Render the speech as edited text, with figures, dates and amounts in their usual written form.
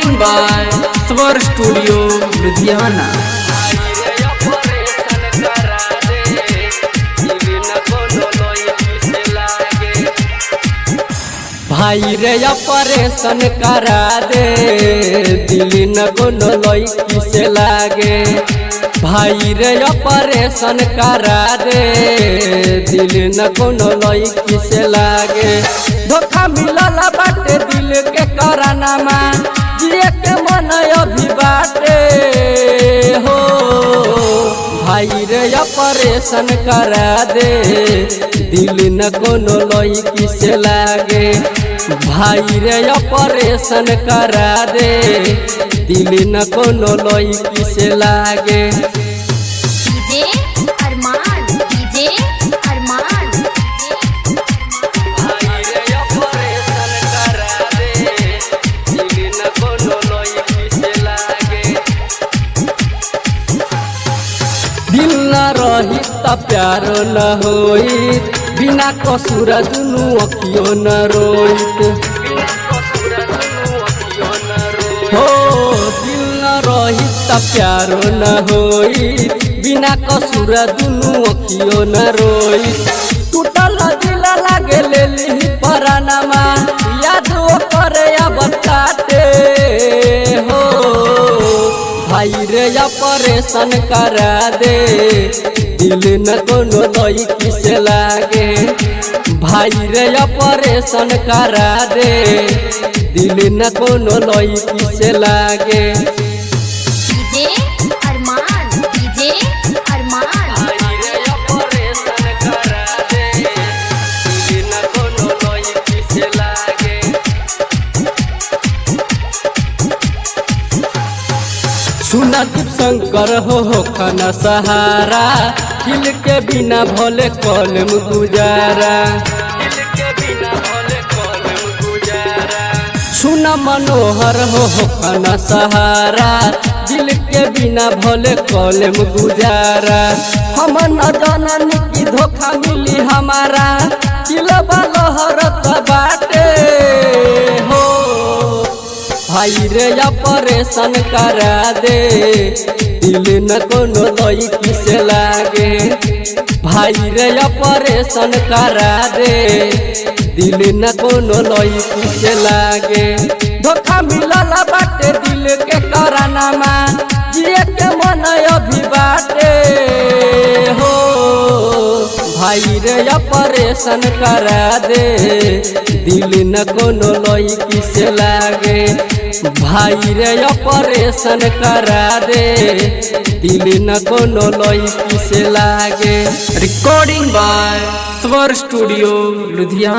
Recording by स्वर studio Ludhiana. भाई रे ऑपरेशन करा दे, दिल न कोनो लड़की से लागे। भाई रे ऑपरेशन करा दे, दिल न कोनो लड़की से लागे। धोखा मिलल बाटे दिल के करानामा, जिए के मन अभी बाटे हो। भाई रे ऑपरेशन करा दे, दिल न कोनो लड़की से लागे। भाई रे ऑपरेशन करा दे, दिल न कोनो लड़की से लागे। डीजे अरमान, डीजे अरमान। भाई रे ऑपरेशन करा दे, दिल न कोनो लड़की से लागे। दिल न रही त प्यार न होई, बिना कसूर दुनू अखियों न रोइत हो। दिल न रही त प्यार न होई, बिना कसूर दुनू अखियों न रोइत। टूटल दिल लागे लेली परानामा, याद करे अब काटे हो। भाई रे ऑपरेशन करा दे, दिल न कोनो लड़की से लागे। भाई रे ऑपरेशन करा दे, दिल न कोनो लड़की से लागे। डीजे अरमान, डीजे अरमान। भाई रे ऑपरेशन करा दे, दिल न कोनो लड़की से लागे। सुना दीप शंकर हो खाना सहारा, दिल के बिना भले कलम गुजारा। सुना मनोहर हो खाना सहारा, दिल के बिना भले कलम गुजारा। हम न जानन की धोखा मिली हमारा, दिलवा लहरत बाटे हो। भाई रे ऑपरेशन करा दे, दिल न कोनो लड़की से लागे। भाई रे ऑपरेशन करा दे, दिल न कोनो लड़की से लागे। धोखा मिलल बाटे दिल के करानामा, जिए के मन अभी बाटे हो। भाई रे ऑपरेशन करा दे, दिल न कोनो लड़की से लागे। भाई रे ऑपरेशन करा दे, दिल न कोनो लड़की से लागे। रिकॉर्डिंग बाय स्वर स्टूडियो लुधियाना।